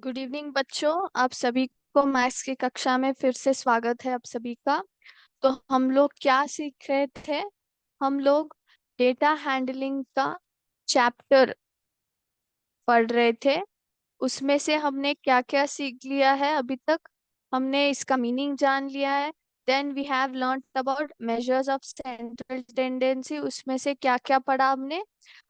Good evening बच्चों। आप सभी को मैथ्स की कक्षा में फिर से स्वागत है आप सभी का। तो हम लोग क्या सीख रहे थे? हम लोग डेटा हैंडलिंग का चैप्टर पढ़ रहे थे। उसमें से हमने क्या क्या सीख लिया है अभी तक? हमने इसका मीनिंग जान लिया है। Then we have learn about measures of central tendency. उसमें से क्या क्या पढ़ा हमने?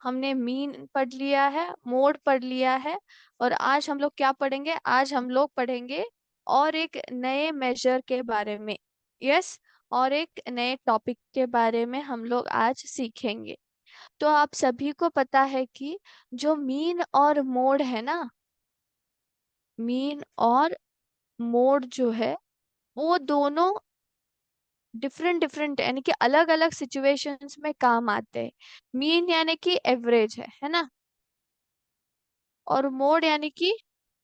हमने मीन पढ़ लिया है, मोड पढ़ लिया है। और आज हम लोग क्या पढ़ेंगे? आज हम लोग पढ़ेंगे और एक नए मेजर के बारे में। यस, और एक नए टॉपिक के बारे में हम लोग आज सीखेंगे। तो आप सभी को पता है कि जो मीन और मोड है ना, मीन और मोड जो है वो दोनों डिफरेंट डिफरेंट यानी कि अलग अलग सिचुएशंस में काम आते हैं। मीन यानी कि एवरेज है ना। और मोड यानी कि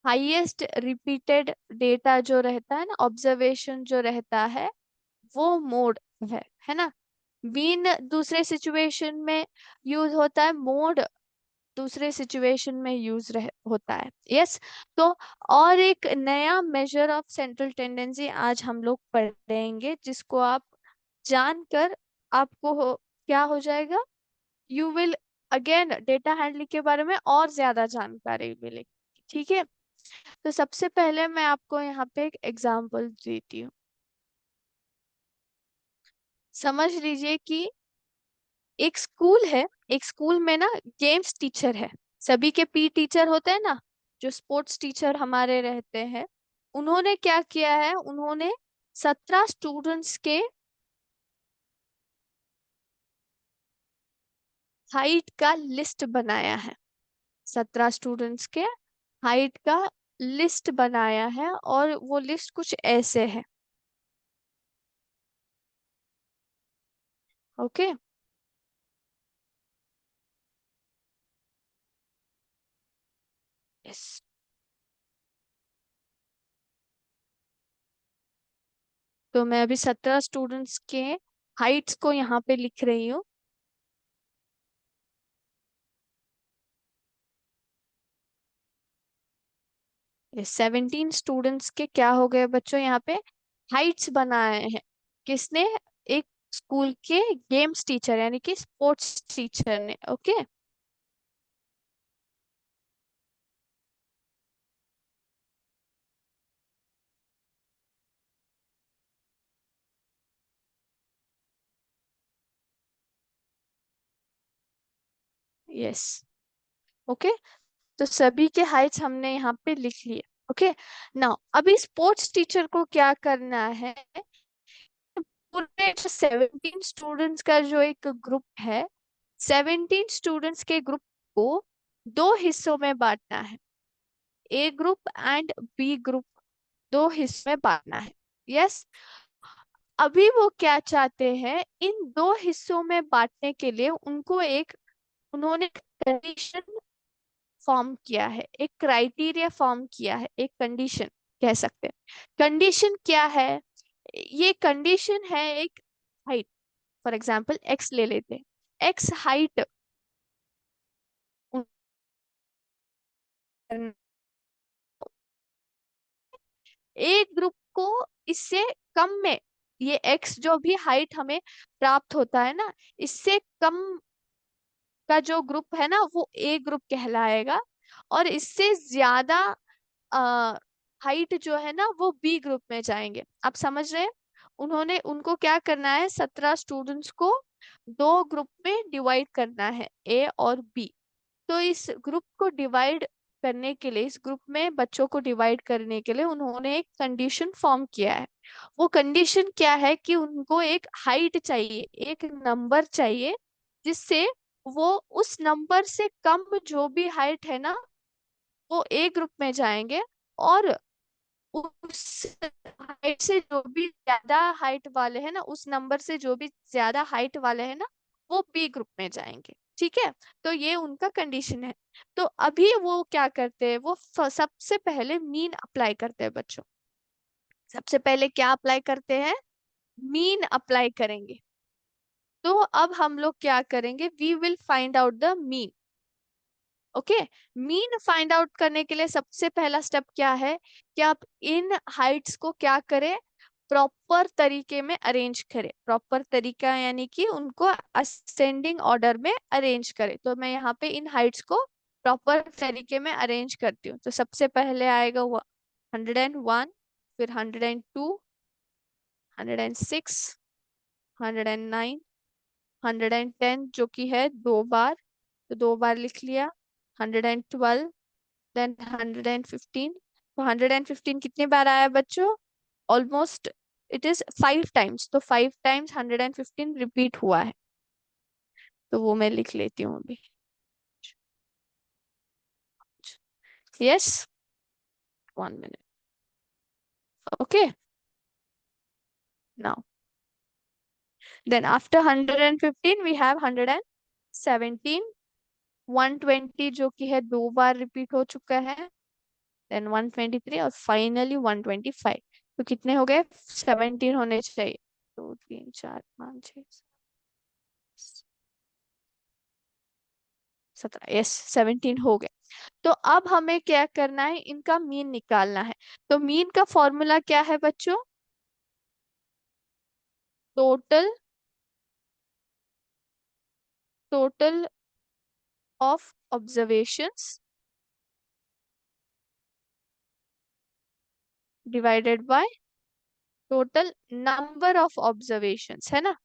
हाईएस्ट रिपीटेड डेटा जो रहता है ना, ऑब्जर्वेशन जो रहता है, वो मोड है ना। मीन दूसरे सिचुएशन में यूज होता है, मोड दूसरे सिचुएशन में यूज होता है। यस। तो और एक नया मेजर ऑफ सेंट्रल टेंडेंसी आज हम लोग पढ़ेंगे, जिसको आप जानकर आपको क्या हो जाएगा? You will again data handling के बारे में और ज्यादा जानकारी मिलेगी। ठीक है। तो सबसे पहले मैं आपको यहाँ पे एक एग्जांपल देती हूँ। समझ लीजिए कि एक स्कूल है। एक स्कूल में ना गेम्स टीचर है। सभी के पी टीचर होते हैं ना, जो स्पोर्ट्स टीचर हमारे रहते हैं। उन्होंने क्या किया है? उन्होंने 17 स्टूडेंट्स के हाइट का लिस्ट बनाया है। 17 स्टूडेंट्स के हाइट का लिस्ट बनाया है, और वो लिस्ट कुछ ऐसे है। ओके। यस। तो मैं अभी 17 स्टूडेंट्स के हाइट्स को यहाँ पे लिख रही हूँ। 17 स्टूडेंट्स के क्या हो गए बच्चों? यहाँ पे हाइट्स बनाए हैं। किसने? एक स्कूल के गेम्स टीचर यानी कि स्पोर्ट्स टीचर ने। ओके। यस। ओके। तो सभी के हाइट्स हमने यहाँ पे लिख लिए। ओके। नाउ अभी स्पोर्ट्स टीचर को क्या करना है? पूरे 17 स्टूडेंट्स का जो एक ग्रुप है, 17 स्टूडेंट्स के ग्रुप को दो हिस्सों में बांटना है। ए ग्रुप एंड बी ग्रुप, दो हिस्सों में बांटना है। यस। अभी वो क्या चाहते हैं? इन दो हिस्सों में बांटने के लिए उनको एक उन्होंने कंडीशन फॉर्म किया है, एक क्राइटेरिया फॉर्म किया है, एक कंडीशन कह सकते हैं। कंडीशन क्या है? ये कंडीशन है एक हाइट। फॉर एग्जाम्पल एक्स ले लेते हैं। एक्स हाइट एक ग्रुप को इससे कम में, ये एक्स जो भी हाइट हमें प्राप्त होता है ना, इससे कम का जो ग्रुप है ना वो ए ग्रुप कहलाएगा। और इससे ज्यादा हाइट जो है ना वो बी ग्रुप में जाएंगे। आप समझ रहे हैं? उन्होंने उनको क्या करना है? 17 स्टूडेंट्स को दो ग्रुप में डिवाइड करना है, ए और बी। तो इस ग्रुप को डिवाइड करने के लिए, इस ग्रुप में बच्चों को डिवाइड करने के लिए उन्होंने एक कंडीशन फॉर्म किया है। वो कंडीशन क्या है? कि उनको एक हाइट चाहिए, एक नंबर चाहिए, जिससे वो उस नंबर से कम जो भी हाइट है ना वो ए ग्रुप में जाएंगे। और उस हाइट से जो भी ज्यादा हाइट वाले हैं ना, उस नंबर से जो भी ज्यादा हाइट वाले हैं ना, वो बी ग्रुप में जाएंगे। ठीक है। तो ये उनका कंडीशन है। तो अभी वो क्या करते हैं? वो सबसे पहले मीन अप्लाई करते हैं बच्चों। सबसे पहले क्या अप्लाई करते हैं? मीन अप्लाई करेंगे। तो अब हम लोग क्या करेंगे? We will find out the mean. Okay. Mean find out करने के लिए सबसे पहला स्टेप क्या है कि आप इन हाइट्स को क्या करें, प्रॉपर तरीके में अरेंज करें। प्रॉपर तरीका यानी कि उनको असेंडिंग ऑर्डर में अरेंज करें। तो मैं यहाँ पे इन हाइट्स को प्रॉपर तरीके में अरेंज करती हूँ। तो सबसे पहले आएगा 101, फिर 102, 106, 109, 110 जो कि है 2 बार, तो 2 बार लिख लिया। 112, देन 115। तो 115 कितनी बार आया बच्चों? ऑलमोस्ट इट इज 5 टाइम्स, तो 5 टाइम्स 115 रिपीट हुआ है। तो वो मैं लिख लेती हूँ अभी। Yes, 1 minute. Okay, now then after 115 we have 117, 120 जो कि है 2 बार रिपीट हो चुका है, देन 123 और फाइनली 125। तो कितने हो गए? 17 होने चाहिए। 2 3 4 5 6 17, यस 17 हो गए। तो अब हमें क्या करना है, इनका मीन निकालना है। तो मीन का फॉर्मूला क्या है बच्चों? Total, total of observations divided by total number of observations, है ना।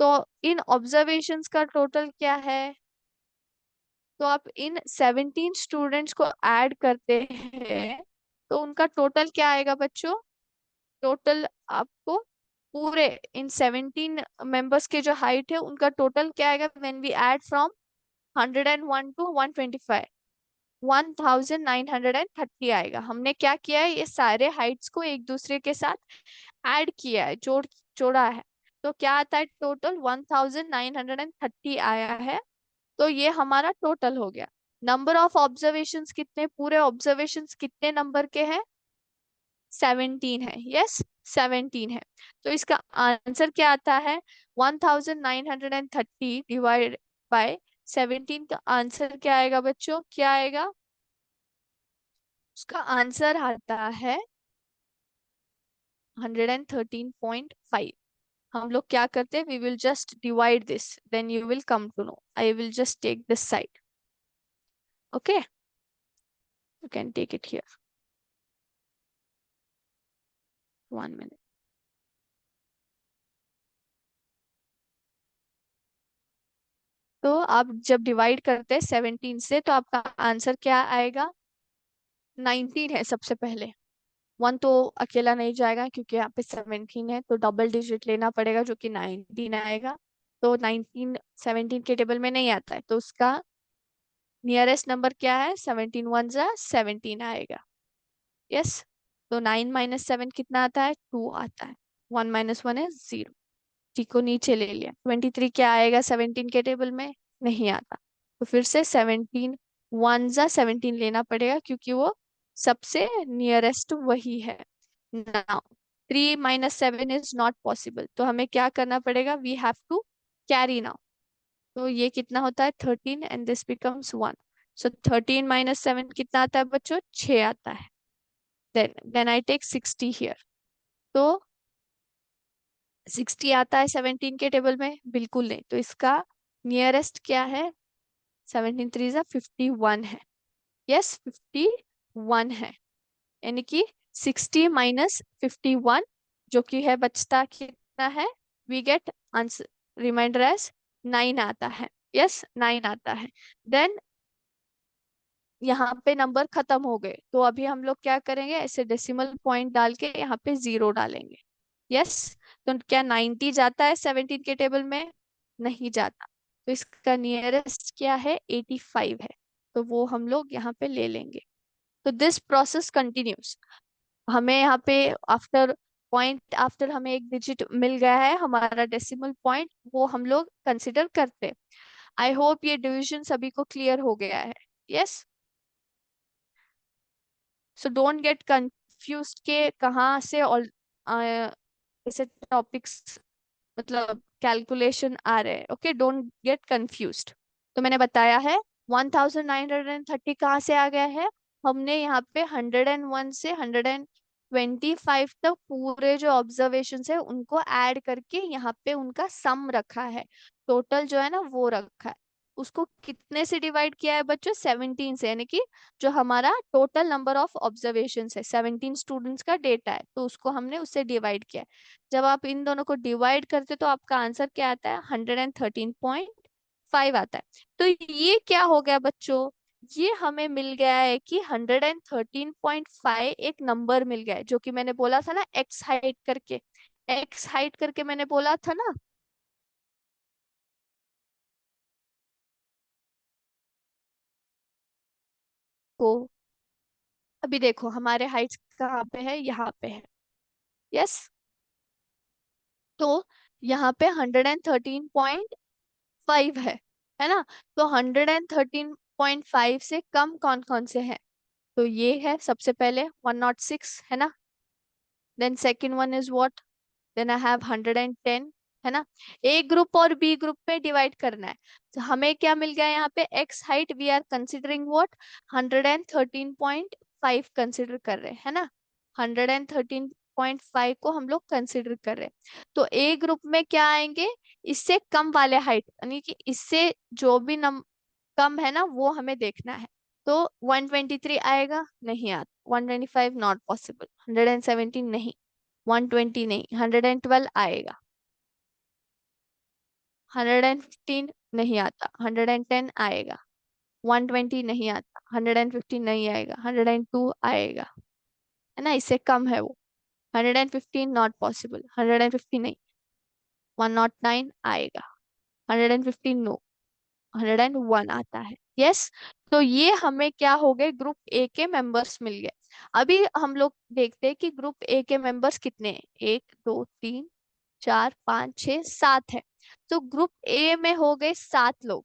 तो इन ऑब्जर्वेशंस का टोटल क्या है? तो आप इन 17 स्टूडेंट्स को ऐड करते हैं तो उनका टोटल क्या आएगा बच्चों? टोटल आपको पूरे इन 17 मेंबर्स के जो हाइट है उनका टोटल क्या आएगा when we add from 101 to 125? 1930 आएगा। हमने क्या किया है, ये सारे हाइट्स को एक दूसरे के साथ ऐड किया है, जोड़ा है। तो क्या आता है? टोटल 1930 आया है। तो ये हमारा टोटल हो गया। नंबर ऑफ ऑब्जर्वेशंस कितने, पूरे ऑब्जर्वेशंस कितने नंबर के हैं? 17 है। यस, 17 है। तो इसका आंसर क्या आता है? 1930 डिवाइड बाय 17 का आंसर क्या आएगा बच्चों? क्या आएगा? उसका आंसर आता है 113.5। हम लोग क्या करते हैं, we will just divide this, then you will come to know. I will just take this side. Okay, you can take it here. 1 minute. तो आप जब डिवाइड करते हैं 17 से तो आपका आंसर क्या आएगा? 19 है सबसे पहले। 1 तो अकेला नहीं जाएगा क्योंकि यहाँ पे 17 है, तो डबल डिजिट लेना पड़ेगा जो कि 19 आएगा। तो 19 17 के टेबल में नहीं आता है, तो उसका नियरेस्ट नंबर क्या है? 17 वन जा 17 आएगा। यस। तो 9 - 7 कितना आता है? 2 आता है। 1 - 1 है 0। टी को नीचे ले लिया। 23 क्या आएगा 17 के टेबल में? नहीं आता। तो फिर से 17 वन जा 17 लेना पड़ेगा क्योंकि वो सबसे नियरेस्ट वही है। नाउ 3 - 7 इज नॉट पॉसिबल, तो हमें क्या करना पड़ेगा? We have to carry now. तो ये कितना होता है? 13 एंड दिस बिकम्स 1। सो 13 - 7 कितना आता है बच्चों? 6 आता है। Then I take 60 here. तो 60 आता है 17 के टेबल में? बिल्कुल नहीं। तो इसका नियरेस्ट क्या है? 17 3 जा 51 है। यस, 51 है। यानी कि 60 - 51 जो कि है बचता कितना है? We get answer reminder as 9 आता है। यस, 9 आता है। देन यहाँ पे नंबर खत्म हो गए, तो अभी हम लोग क्या करेंगे, ऐसे डेसिमल पॉइंट डाल के यहाँ पे 0 डालेंगे। यस। तो क्या 90 जाता है 17 के टेबल में? नहीं जाता। तो इसका नियरेस्ट क्या है? 85 है। तो वो हम लोग यहाँ पे ले लेंगे। तो दिस प्रोसेस कंटिन्यूस। हमें यहाँ पे आफ्टर पॉइंट, आफ्टर हमें एक डिजिट मिल गया है हमारा डेसिमल पॉइंट, वो हम लोग कंसिडर करते हैं। आई होप ये डिविजन सभी को क्लियर हो गया है। Yes. So don't get confuse के कहाँ से और ऐसे टॉपिक्स, मतलब कैलकुलेशन आ रहे हैं। Okay, don't get confused. तो मैंने बताया है 1930 कहाँ से आ गया है? हमने यहाँ पे 101 से 125 तक पूरे जो ऑब्जर्वेशन है उनको ऐड करके यहाँ पे उनका सम रखा है। टोटल जो है ना वो रखा है। उसको कितने से डिवाइड किया है बच्चों? 17 से, यानी कि जो हमारा टोटल नंबर ऑफ ऑब्जर्वेशन है, 17 स्टूडेंट्स का डेटा है, तो उसको हमने उससे डिवाइड किया है। जब आप इन दोनों को डिवाइड करते तो आपका आंसर क्या आता है? 113.5 आता है। तो ये क्या हो गया बच्चों? ये हमें मिल गया है कि 113.5 एक नंबर मिल गया है, जो कि मैंने बोला था ना एक्स हाइट करके। एक्स हाइट करके मैंने बोला था ना। को अभी देखो हमारे हाइट कहाँ पे है, यहाँ पे है। यस। तो यहाँ पे 113.5 है ना? तो 113.5 से कम कौन कौन से हैं? तो ये है सबसे पहले 106, है ना? Then second one is what? Then I have 110, है ना? ए ग्रुप और बी ग्रुप में डिवाइड करना है। तो हमें क्या मिल गया यहाँ पे? X height we are considering what? 113.5 consider कर रहे हैं, है ना? 113.5 को हम लोग कंसिडर कर रहे हैं। तो ए ग्रुप में क्या आएंगे? इससे कम वाले हाइट, यानी कि इससे जो भी कम है ना वो हमें देखना है। तो 123 आएगा? नहीं आता। 125 नॉट पॉसिबल। 117 नहीं। 120 नहीं। 112 आएगा। 115 नहीं आता। 110 आएगा। 120 नहीं आता। 115 नहीं आएगा। 102 आएगा, है ना? इससे कम है वो। 115 नॉट पॉसिबल। 150 नहीं। 109 आएगा। 115 नो। 101 आता है। यस। तो ये हमें क्या हो गए? ग्रुप ए के मेंबर्स मिल गए। अभी हम लोग देखते हैं कि ग्रुप ए के मेंबर्स कितने हैं। 1 2 3 4 5 6 7 है। तो ग्रुप ए में हो गए 7 लोग।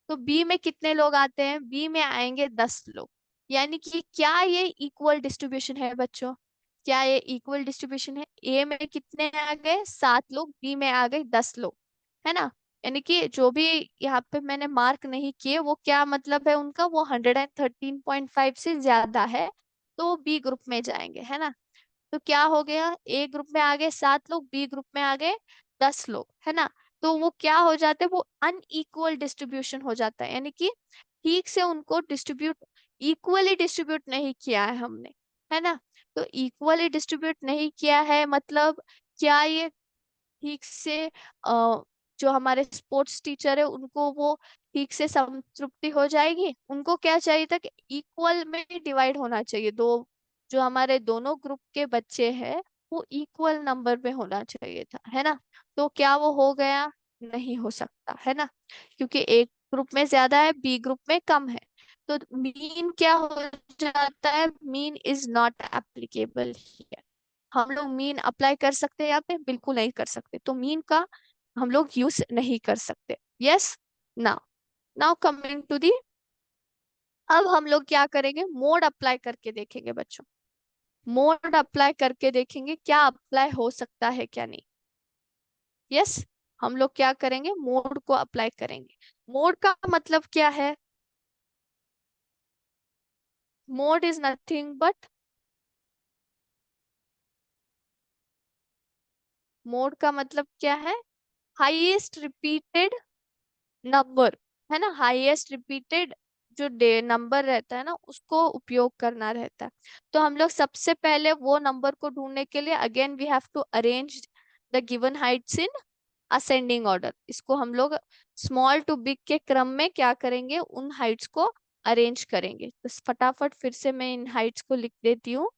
तो बी में कितने लोग आते हैं? बी में आएंगे 10 लोग। यानी कि क्या ये इक्वल डिस्ट्रीब्यूशन है बच्चों? क्या ये इक्वल डिस्ट्रीब्यूशन है? ए में कितने आ गए? 7 लोग। बी में आ गए 10 लोग, है ना? यानी कि जो भी यहाँ पे मैंने मार्क नहीं किए वो क्या मतलब है उनका? वो 113.5 से ज्यादा है तो बी ग्रुप में जाएंगे, है ना? तो क्या हो गया? ए ग्रुप में आ गए 7 लोग, बी ग्रुप में आ गए 10 लोग, है ना? तो वो क्या हो जाते हैं? वो अनइक्वल डिस्ट्रीब्यूशन हो जाता है, यानी कि ठीक से उनको इक्वली डिस्ट्रीब्यूट नहीं किया है हमने, है ना? तो इक्वली डिस्ट्रीब्यूट नहीं किया है मतलब क्या ये ठीक से जो हमारे स्पोर्ट्स टीचर है उनको वो ठीक से संतृप्ति हो जाएगी? उनको क्या चाहिए था कि इक्वल में डिवाइड होना चाहिए। दो जो हमारे दोनों ग्रुप के बच्चे हैं वो इक्वल नंबर पे होना चाहिए था, है ना? तो क्या वो हो गया? नहीं हो सकता, है ना? क्योंकि एक ग्रुप में ज्यादा है, बी ग्रुप में कम है। तो मीन क्या हो जाता है? Mean is not applicable. हम लोग मीन अप्लाई कर सकते हैं यहाँ पे? बिल्कुल नहीं कर सकते। तो मीन का हम लोग यूज नहीं कर सकते। Yes. Now now coming to the, अब हम लोग क्या करेंगे? मोड अप्लाई करके देखेंगे बच्चों। मोड अप्लाई करके देखेंगे क्या अप्लाई हो सकता है क्या नहीं। यस। हम लोग क्या करेंगे? मोड को अप्लाई करेंगे। मोड का मतलब क्या है? Mode is nothing but, mode का मतलब क्या है? हाईएस्ट रिपीटेड नंबर, है ना? हाईएस्ट रिपीटेड जो डे नंबर रहता है ना उसको उपयोग करना रहता है। तो हम लोग सबसे पहले वो नंबर को ढूंढने के लिए again we have to arrange the given heights in ascending order. इसको हम लोग स्मॉल टू बिग के क्रम में क्या करेंगे? उन हाइट्स को अरेंज करेंगे। तो फटाफट फिर से मैं इन हाइट्स को लिख देती हूँ।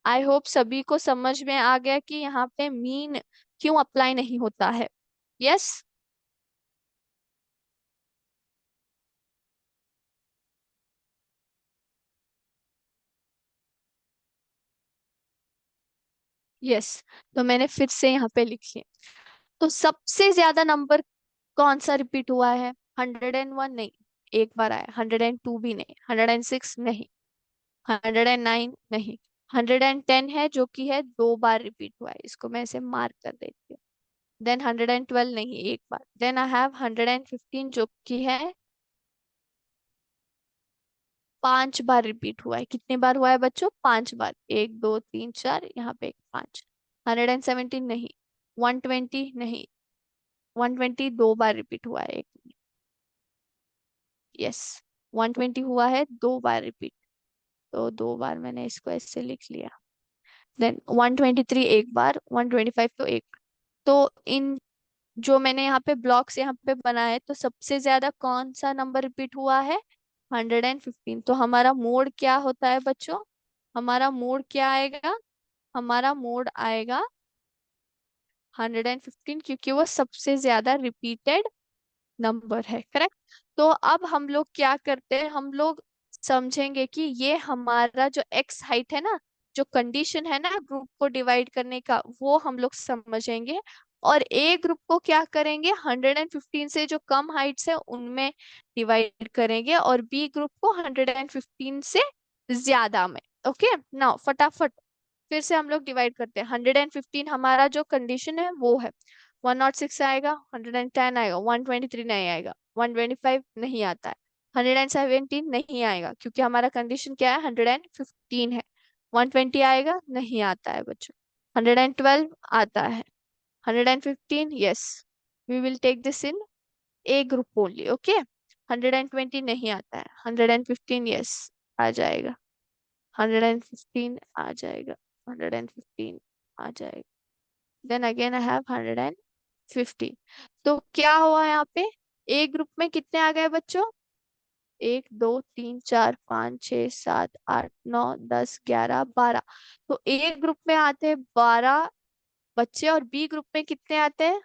आई होप सभी को समझ में आ गया कि यहाँ पे मीन क्यों अप्लाई नहीं होता है। यस। यस। तो मैंने फिर से यहाँ पे लिखी है। तो सबसे ज्यादा नंबर कौन सा रिपीट हुआ है? 101 नहीं, एक बार आया। 102 भी नहीं। 106 नहीं। 109 नहीं। 110 है जो कि है 2 बार रिपीट हुआ है, इसको मैं ऐसे मार्क कर देती हूँ। देन 112 नहीं, 1 बार। देन आई हैव 115 जो कि है 5 बार रिपीट हुआ है। कितने बार हुआ है बच्चों? 5 बार। 1 2 3 4, यहाँ पे 5। 117 नहीं, 120 नहीं, 120 2 बार रिपीट हुआ है। एक, यस, 120 हुआ है 2 बार रिपीट, तो 2 बार मैंने इसको ऐसे लिख लिया। देन 123 1 बार, 125 तो एक। तो इन जो मैंने यहाँ पे ब्लॉक्स यहाँ पे बनाए हैं, तो सबसे ज्यादा कौन सा नंबर रिपीट हुआ है? 115। तो हमारा मोड क्या होता है बच्चों? हमारा मोड क्या आएगा? हमारा मोड आएगा 115, क्योंकि वो सबसे ज्यादा रिपीटेड नंबर है। करेक्ट। तो अब हम लोग क्या करते हैं, हम लोग समझेंगे कि ये हमारा जो एक्स हाइट है ना, जो कंडीशन है ना ग्रुप को डिवाइड करने का, वो हम लोग समझेंगे। और ए ग्रुप को क्या करेंगे, 115 से जो कम हाइट्स है उनमें डिवाइड करेंगे, और बी ग्रुप को 115 से ज्यादा में। ओके, नाउ फटाफट फिर से हम लोग डिवाइड करते हैं। 115 हमारा जो कंडीशन है वो है। 106 आएगा, 110 आएगा, 123 नहीं आएगा, 125 नहीं आता है, 117 नहीं आएगा क्योंकि हमारा कंडीशन क्या है, 115 है। 120 आएगा, नहीं आता है बच्चों। 112 आता है। 115, yes, we will take this in A group only. Okay. 120 नहीं आता है, 115 यस आ जाएगा, 115 आ जाएगा, 115 आ जाएगा। Then again I have 115। तो क्या हुआ यहाँ पे? ए ग्रुप में कितने आ गए बच्चों? 1 2 3 4 5 6 7 8 9 10 11 12। तो ए ग्रुप में आते हैं 12 बच्चे, और बी ग्रुप में कितने आते हैं?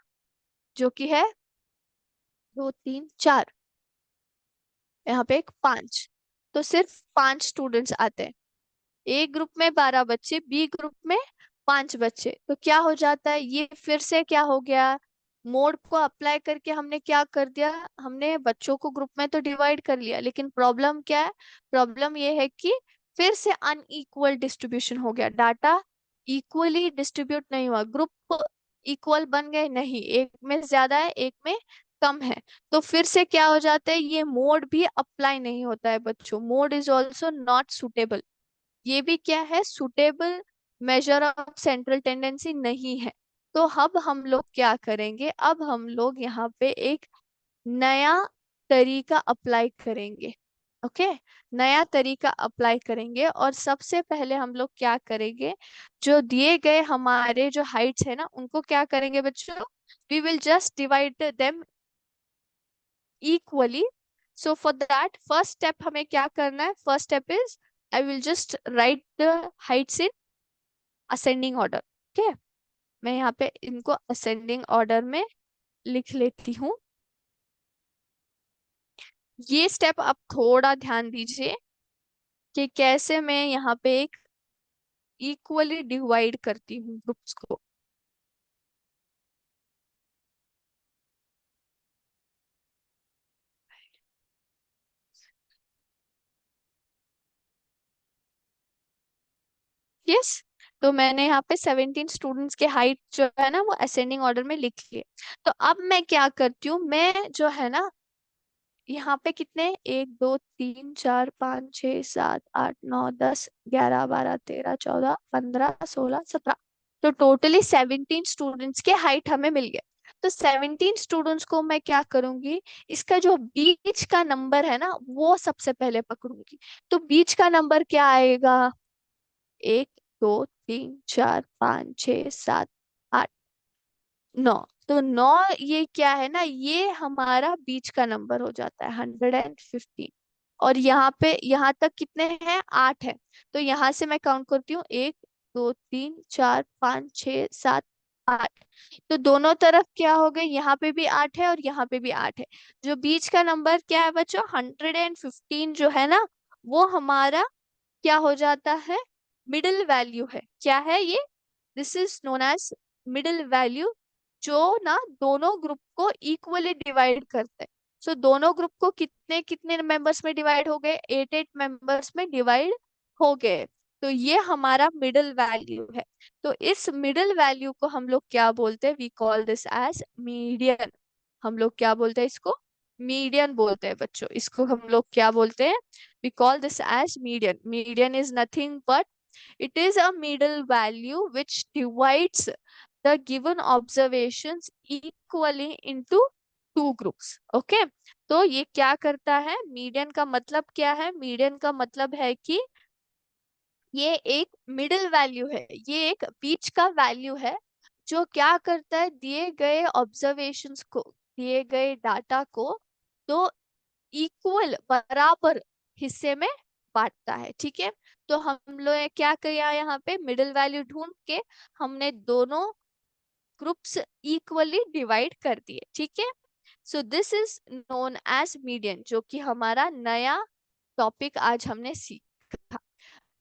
जो कि है 2 3 4, यहाँ पे एक 5। तो सिर्फ 5 स्टूडेंट्स आते हैं। ए ग्रुप में 12 बच्चे, बी ग्रुप में 5 बच्चे। तो क्या हो जाता है, ये फिर से क्या हो गया, मोड को अप्लाई करके हमने क्या कर दिया, हमने बच्चों को ग्रुप में तो डिवाइड कर लिया, लेकिन प्रॉब्लम क्या है? प्रॉब्लम ये है कि फिर से अनइक्वल डिस्ट्रीब्यूशन हो गया, डाटा इक्वली डिस्ट्रीब्यूट नहीं हुआ। ग्रुप इक्वल बन गए नहीं, एक में ज्यादा है एक में कम है। तो फिर से क्या हो जाता है, ये मोड भी अप्लाई नहीं होता है बच्चों। Mode is also not suitable. ये भी क्या है, suitable measure of central tendency नहीं है। तो अब हम लोग क्या करेंगे, अब हम लोग यहाँ पे एक नया तरीका अप्लाई करेंगे। ओके, नया तरीका अप्लाई करेंगे, और सबसे पहले हम लोग क्या करेंगे, जो दिए गए हमारे जो हाइट्स है ना, उनको क्या करेंगे बच्चों, we will just divide them equally. So for that, first step हमें क्या करना है? First step is I will just write the heights in ascending order. Okay, मैं यहाँ पे इनको ascending order में लिख लेती हूँ। ये स्टेप आप थोड़ा ध्यान दीजिए कि कैसे मैं यहाँ पे एक इक्वली डिवाइड करती हूँ ग्रुप्स को। यस, तो मैंने यहाँ पे 17 स्टूडेंट्स के हाइट जो है ना वो असेंडिंग ऑर्डर में लिख लिए। तो अब मैं क्या करती हूँ, मैं जो है ना यहाँ पे कितने, 1 2 3 4 5 6 7 8 9 10 11 12 13 14 15 16 17। तो टोटली 17 स्टूडेंट्स के हाइट हमें मिल गए। तो 17 स्टूडेंट्स को मैं क्या करूंगी, इसका जो बीच का नंबर है ना वो सबसे पहले पकड़ूंगी। तो बीच का नंबर क्या आएगा, 1 2 3 4 5 6 7 8 9। तो 9, ये क्या है ना, ये हमारा बीच का नंबर हो जाता है 115। और यहाँ पे यहाँ तक कितने हैं, 8 है। तो यहाँ से मैं काउंट करती हूँ, 1 2 3 4 5 6 7 8। तो दोनों तरफ क्या हो गए, यहाँ पे भी 8 है और यहाँ पे भी 8 है। जो बीच का नंबर क्या है बच्चों, 115 जो है ना, वो हमारा क्या हो जाता है, मिडिल वैल्यू है। क्या है ये? This is known as middle value, जो ना दोनों ग्रुप को इक्वली डिवाइड करते हैं। सो दोनों ग्रुप को कितने कितने मेंबर्स में डिवाइड हो गए, 8 8 मेंबर्स में डिवाइड हो गए। तो ये हमारा मिडिल वैल्यू है। तो इस मिडिल वैल्यू को हम लोग क्या बोलते हैं? We call this as median. हम लोग क्या बोलते हैं इसको? मीडियन बोलते हैं बच्चों। इसको हम लोग क्या बोलते हैं? We call this as median. Median is nothing but it is a middle value which divides the given observations equally into two groups. Okay, तो ये क्या करता है? मीडियन का मतलब क्या है? मीडियन का मतलब है कि ये एक मिडिल वैल्यू है, ये एक बीच का वैल्यू है जो क्या करता है? दिए गए ऑब्जर्वेशंस को, दिए गए डाटा को तो इक्वल बराबर हिस्से में बांटता है। ठीक है, तो हम लोग ने क्या किया? यहाँ पे मिडिल वैल्यू ढूंढ के हमने दोनों ग्रुप्स इक्वली डिवाइड कर दिए। ठीक है, so this is known as median, जो कि हमारा नया टॉपिक आज हमने सीखा।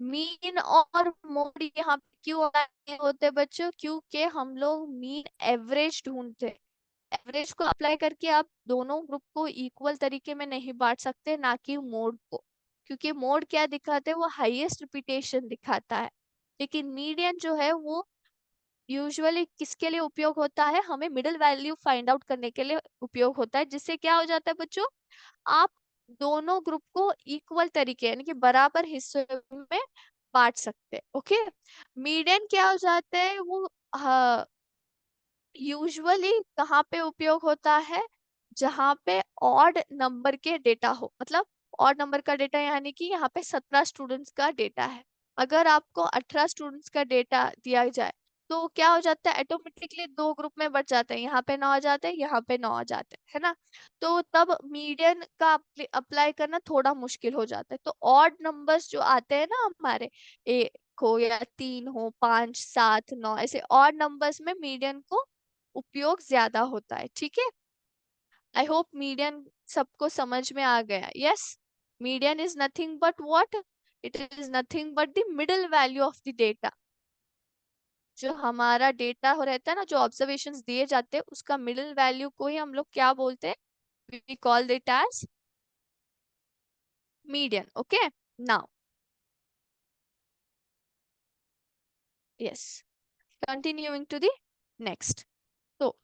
मीन और मोड यहाँ पे क्यों आए होते बच्चों? क्योंकि हम लोग मीन एवरेज ढूंढते हैं। एवरेज को अप्लाई करके आप दोनों ग्रुप को इक्वल तरीके में नहीं बांट सकते, ना कि मोड को। क्योंकि मोड क्या दिखाते हैं? वो हाईएस्ट रिपीटेशन दिखाता है। लेकिन मीडियन जो है वो यूजुअली किसके लिए उपयोग होता है? हमें मिडिल वैल्यू फाइंड आउट करने के लिए उपयोग होता है। जिससे क्या हो जाता है बच्चों? आप दोनों ग्रुप को इक्वल तरीके यानी कि बराबर हिस्सों में बांट सकते हैं। ओके, मीडियन क्या हो जाता है? वो यूजुअली कहाँ पे उपयोग होता है? जहाँ पे ऑड नंबर के डेटा हो। मतलब ऑड नंबर का डेटा यानी कि यहाँ पे 17 स्टूडेंट्स का डेटा है। अगर आपको 18 स्टूडेंट्स का डेटा दिया जाए तो क्या हो जाता है? ऑटोमेटिकली दो ग्रुप में बच जाते हैं, यहाँ पे 9 आ जाते हैं, यहाँ पे 9 आ जाते हैं, है ना? तो तब मीडियन का अप्लाई करना थोड़ा मुश्किल हो जाता है। तो ऑड नंबर्स जो आते हैं ना हमारे, एक हो या 3 हो, 5, 7, 9, ऐसे ऑड नंबर्स में मीडियन को उपयोग ज्यादा होता है। ठीक है, आई होप मीडियन सबको समझ में आ गया। Yes, median is nothing but what? It is nothing but the middle value of the data. जो हमारा डेटा हो रहता है ना, जो ऑब्जर्वेशंस दिए जाते हैं, उसका मिडिल वैल्यू को ही हम लोग क्या बोलते हैं? We call it as median. Okay, now yes, continuing to the next. तो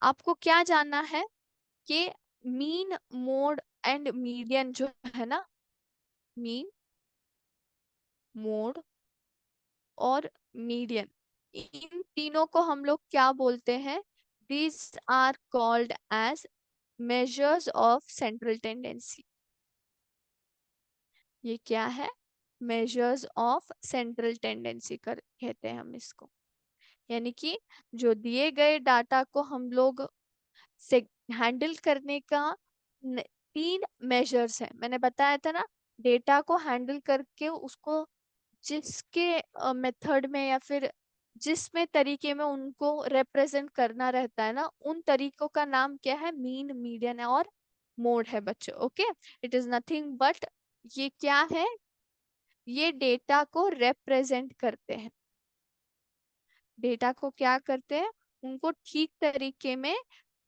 आपको क्या जानना है कि मीन, मोड एंड मीडियन जो है ना, मीन, मोड और मीडियन, इन तीनों को हम लोग क्या बोलते हैं? These are called as measures of central tendency. ये क्या है? मेजर्स ऑफ सेंट्रल टेंडेंसी कर कहते हैं हम इसको। यानी कि जो दिए गए डाटा को हम लोग से हैंडल करने का तीन मेजर्स है। मैंने बताया था ना, डेटा को हैंडल करके उसको जिसके मेथड में या फिर जिसमें तरीके में उनको रिप्रेजेंट करना रहता है ना, उन तरीकों का नाम क्या है? मीन, मीडियन और मोड है बच्चों। Okay, it is nothing but, ये क्या है? ये डेटा को रिप्रेजेंट करते हैं। डेटा को क्या करते हैं? उनको ठीक तरीके में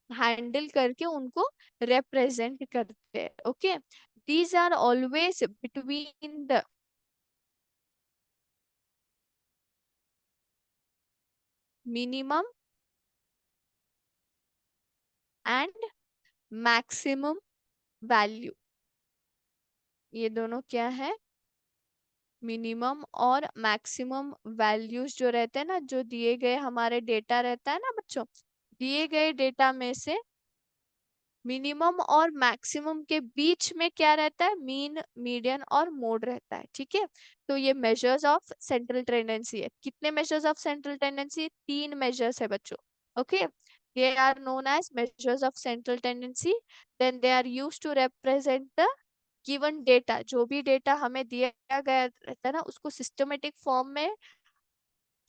हैंडल करके उनको रिप्रेजेंट करते हैं। Okay, these are always between the minimum and maximum value. ये दोनों क्या है? मिनिमम और मैक्सिमम वैल्यूज जो रहते हैं ना, जो दिए गए हमारे डेटा रहता है ना बच्चों, दिए गए डेटा में से मिनिमम और मैक्सिमम के बीच में क्या रहता है? मीन, मीडियन और मोड रहता है। ठीक है, तो ये मेजर्स ऑफ सेंट्रल टेंडेंसी है। कितने मेजर्स ऑफ सेंट्रल टेंडेंसी? तीन मेजर्स है बच्चों। Okay, they are known as measures of central tendency. Then they are used to represent the given data. जो भी डेटा हमें दिया गया रहता है ना, उसको सिस्टमेटिक फॉर्म में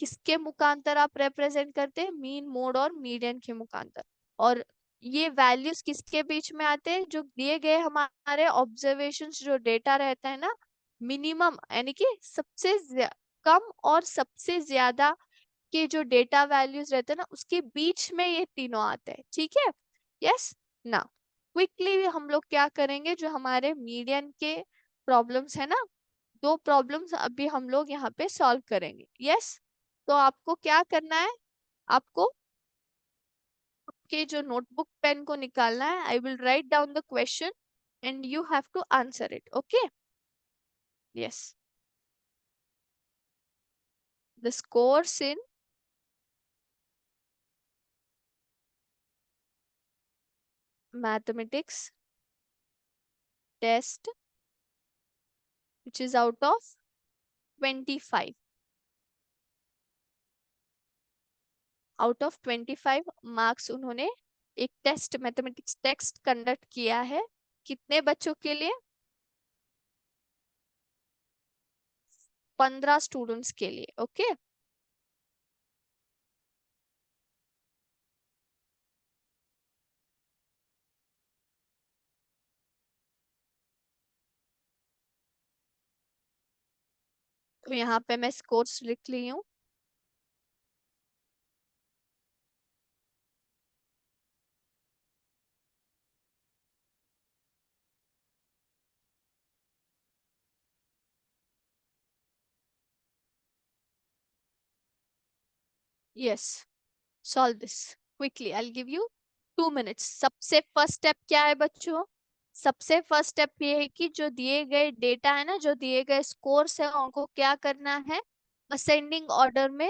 किसके मुखांतर आप रिप्रेजेंट करते हैं? मीन, मोड और मीडियन के मुखांतर। और ये वैल्यूज किसके बीच में आते हैं? जो दिए गए हमारे ऑब्जर्वेशंस, जो डेटा रहता है ना, मिनिमम यानी कि सबसे कम और सबसे ज्यादा के जो डेटा वैल्यूज रहते हैं ना, उसके बीच में ये तीनों आते हैं। ठीक है, यस। ना क्विकली हम लोग क्या करेंगे? जो हमारे मीडियन के प्रॉब्लम्स है ना, दो प्रॉब्लम्स अभी हम लोग यहाँ पे सॉल्व करेंगे। यस, तो आपको क्या करना है, आपको के जो नोटबुक पेन को निकालना है। I will write down the question and you have to answer it. Okay, yes. The scores in mathematics test which is out of 25, out of 25 marks उन्होंने एक टेस्ट, मैथमेटिक्स टेस्ट कंडक्ट किया है। कितने बच्चों के लिए? 15 स्टूडेंट्स के लिए। ओके, तो यहाँ पे मैं स्कोर्स लिख ली हूँ। Yes, solve this quickly, I give you 2 minutes. सबसे फर्स्ट स्टेप क्या है बच्चों? सबसे फर्स्ट स्टेप ये है कि जो दिए गए डेटा है ना, जो दिए गए स्कोर्स है, उनको क्या करना है, असेंडिंग ऑर्डर में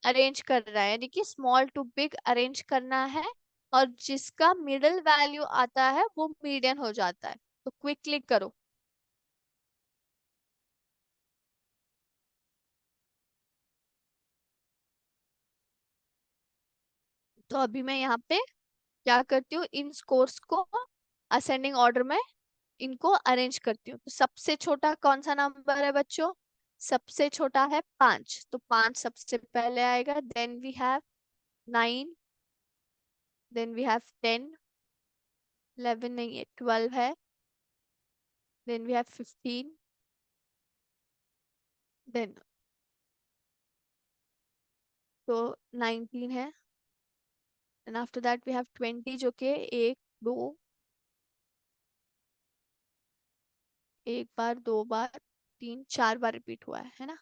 अरेंज करना है, यानी कि स्मॉल टू बिग अरेंज करना है। और जिसका मिडिल वैल्यू आता है वो मीडियन हो जाता है। तो क्विकली करो। तो अभी मैं यहाँ पे क्या करती हूँ, इन स्कोर्स को असेंडिंग ऑर्डर में इनको अरेंज करती हूँ। तो सबसे छोटा कौन सा नंबर है बच्चों? सबसे छोटा है 5, तो 5 सबसे पहले आएगा। Then we have 9, then we have 10, 11 नहीं है, 12 है, देन वी हैव 15, देन तो 19 है, and after that we have 20, जो कि एक दो, एक बार, दो बार, तीन, 4 बार रिपीट हुआ है ना।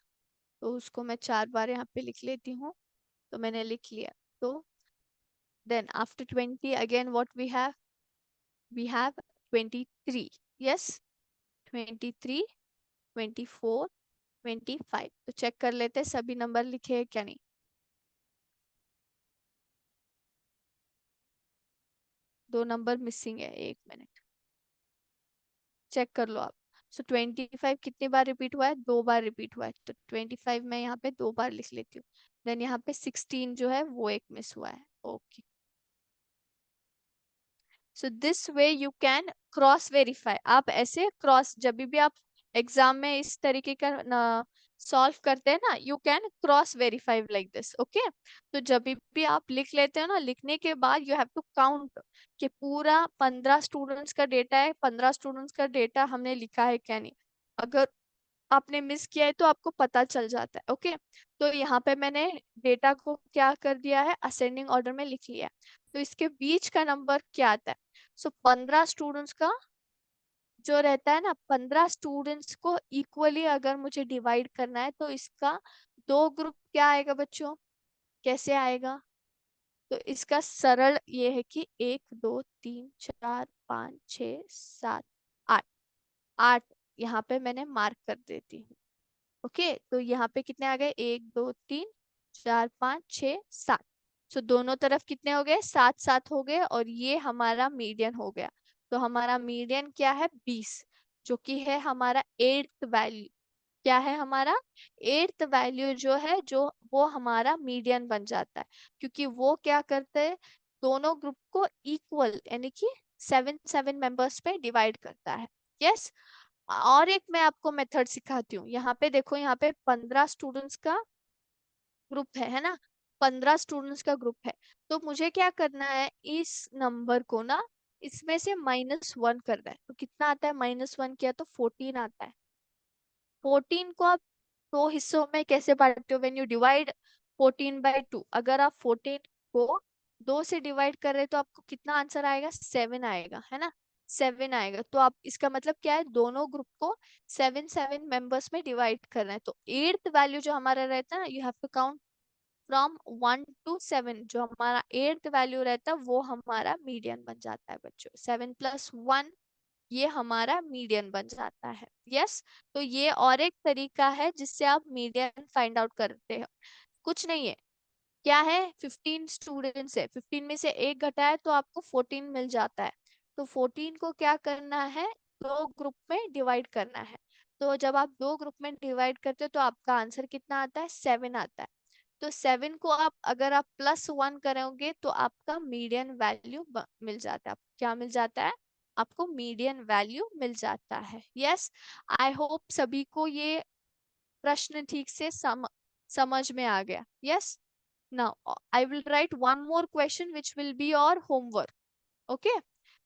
तो उसको मैं 4 बार यहाँ पे लिख लेती हूँ। तो मैंने लिख लिया। तो then after 20 again what we have 23। Yes, 23, 24, 25। तो चेक कर लेते हैं सभी नंबर लिखे हैं क्या नहीं। दो नंबर मिसिंग है, 1 मिनट, चेक कर लो आप। सो 25 कितनी बार रिपीट हुआ है? 2 बार रिपीट हुआ है। तो 25 मैं यहाँ पे 2 बार लिख लेती हूँ। देन यहाँ पे 16 जो है वो एक मिस हुआ है। Okay, so this way you can cross verify. आप ऐसे क्रॉस, जब भी आप एग्जाम में इस तरीके का सॉल्व करते हैं ना, you can cross verify like this. Okay, तो जब भी आप लिख लेते हैं ना, लिखने के बाद यू हैव टू काउंट कि पूरा 15 स्टूडेंट्स का डेटा है, 15 स्टूडेंट्स का डेटा हमने लिखा है क्या नहीं। अगर आपने मिस किया है तो आपको पता चल जाता है। ओके, तो यहाँ पे मैंने डेटा को क्या कर दिया है, असेंडिंग ऑर्डर में लिख लिया। तो इसके बीच का नंबर क्या आता है? सो 15 स्टूडेंट्स का जो रहता है ना, 15 स्टूडेंट्स को इक्वली अगर मुझे डिवाइड करना है, तो इसका दो ग्रुप क्या आएगा बच्चों, कैसे आएगा? तो इसका सरल ये है कि 1 2 3 4 5 6 7 8, 8 यहाँ पे मैंने मार्क कर देती हूँ। ओके, तो यहाँ पे कितने आ गए? 1 2 3 4 5 6 7। सो दोनों तरफ कितने हो गए? 7 7 हो गए, और ये हमारा मीडियन हो गया। तो हमारा मीडियन क्या है? 20, जो कि है हमारा एट्थ वैल्यू। क्या है हमारा? एट्थ वैल्यू जो है, जो वो हमारा मीडियन बन जाता है, क्योंकि वो क्या करते हैं, दोनों ग्रुप को इक्वल, यानी कि 7 7 मेंबर्स पे डिवाइड करता है। यस, और एक मैं आपको मेथड सिखाती हूँ। यहाँ पे देखो, यहाँ पे 15 स्टूडेंट्स का ग्रुप है ना, 15 स्टूडेंट्स का ग्रुप है। तो मुझे क्या करना है, इस नंबर को ना इसमें से -1 करना है। तो कितना आता है? -1 किया तो 14 आता है। 14 को आप दो हिस्सों में कैसे बांटते हो? व्हेन यू डिवाइड 14/2, अगर आप 14 को 2 से डिवाइड कर रहे हो तो आपको कितना आंसर आएगा? 7 आएगा, है ना। 7 आएगा। तो आप इसका मतलब क्या है, दोनों ग्रुप को 7 7 मेंबर्स में डिवाइड करना है। तो एट्थ वैल्यू जो हमारा रहता है ना, you have to count from 1 to 7। जो हमारा एट्थ वैल्यू रहता है वो हमारा मीडियन बन जाता है बच्चों। 7 + 1 ये हमारा मीडियन बन जाता है। यस। तो ये और एक तरीका है जिससे आप मीडियन फाइंड आउट करते हो। कुछ नहीं है, क्या है, 15 स्टूडेंट्स है, 15 में से एक घटाए तो आपको 14 मिल जाता है। तो 14 को क्या करना है, दो ग्रुप में डिवाइड करना है। तो जब आप दो ग्रुप में डिवाइड करते हो तो आपका आंसर कितना आता है, 7 आता है। तो 7 को आप अगर आप +1 करोगे तो आपका मीडियन वैल्यू मिल जाता है। आपको क्या मिल जाता है, आपको मीडियन वैल्यू मिल जाता है। यस। आई होप सभी को ये प्रश्न ठीक से समझ में आ गया। Yes. Now, I will write one more question which will be your homework. Okay?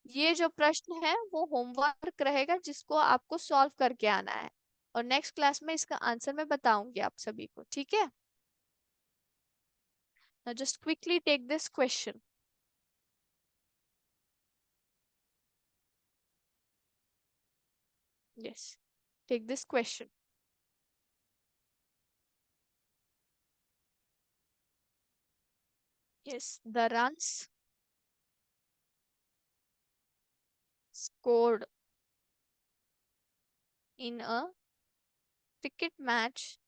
ये जो प्रश्न है वो होमवर्क रहेगा जिसको आपको सॉल्व करके आना है, और नेक्स्ट क्लास में इसका आंसर मैं बताऊंगी आप सभी को। ठीक है? Now just quickly take this question. Yes. Take this question. Yes. The runs scored in a cricket match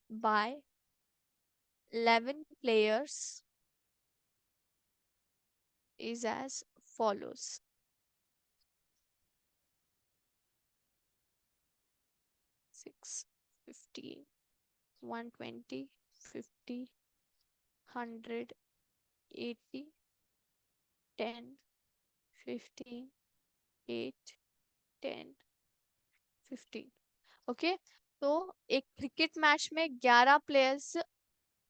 by 11 players is as follows. 6, 15, 120, 50, 100, 80, 10, 15, 8, 10, 15। Okay. तो एक क्रिकेट मैच में 11 प्लेयर्स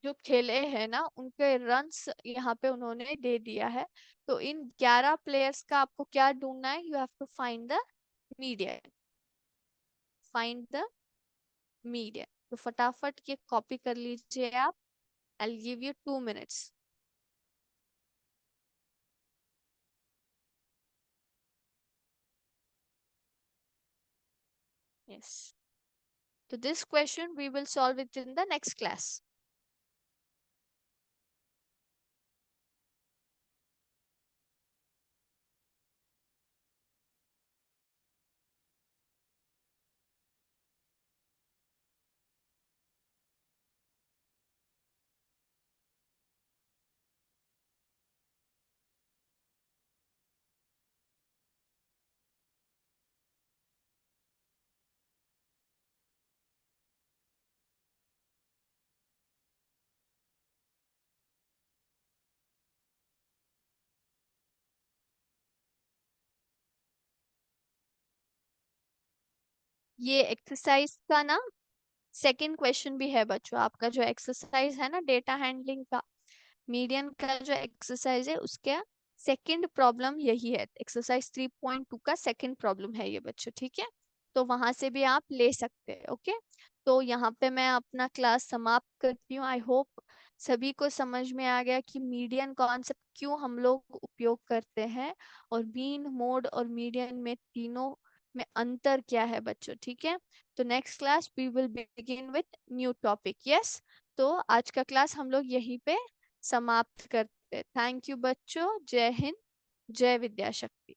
जो खेले हैं ना, उनके रन्स यहाँ पे उन्होंने दे दिया है। तो इन 11 प्लेयर्स का आपको क्या ढूंढना है, you have to find the median. Find the median. तो फटाफट ये कॉपी कर लीजिए आप। I give you 2 minutes। Yes. तो this question we will solve it in the next class. ये एक्सरसाइज का ना सेकंड क्वेश्चन भी है बच्चों। आपका जो एक्सरसाइज है ना डेटा हैंडलिंग का, मीडियन का जो एक्सरसाइज है उसका सेकंड प्रॉब्लम यही है। एक्सरसाइज 3.2 का सेकंड प्रॉब्लम है ये बच्चों। ठीक है? तो वहां से भी आप ले सकते हैं। ओके। तो यहाँ पे मैं अपना क्लास समाप्त करती हूँ। आई होप सभी को समझ में आ गया कि मीडियन कॉन्सेप्ट क्यों हम लोग उपयोग करते हैं, और मीन, मोड और मीडियन में तीनों में अंतर क्या है बच्चों। ठीक है? तो next class we will begin with new topic. Yes. तो आज का क्लास हम लोग यहीं पे समाप्त करते। थैंक यू बच्चों। जय हिंद, जय विद्याशक्ति।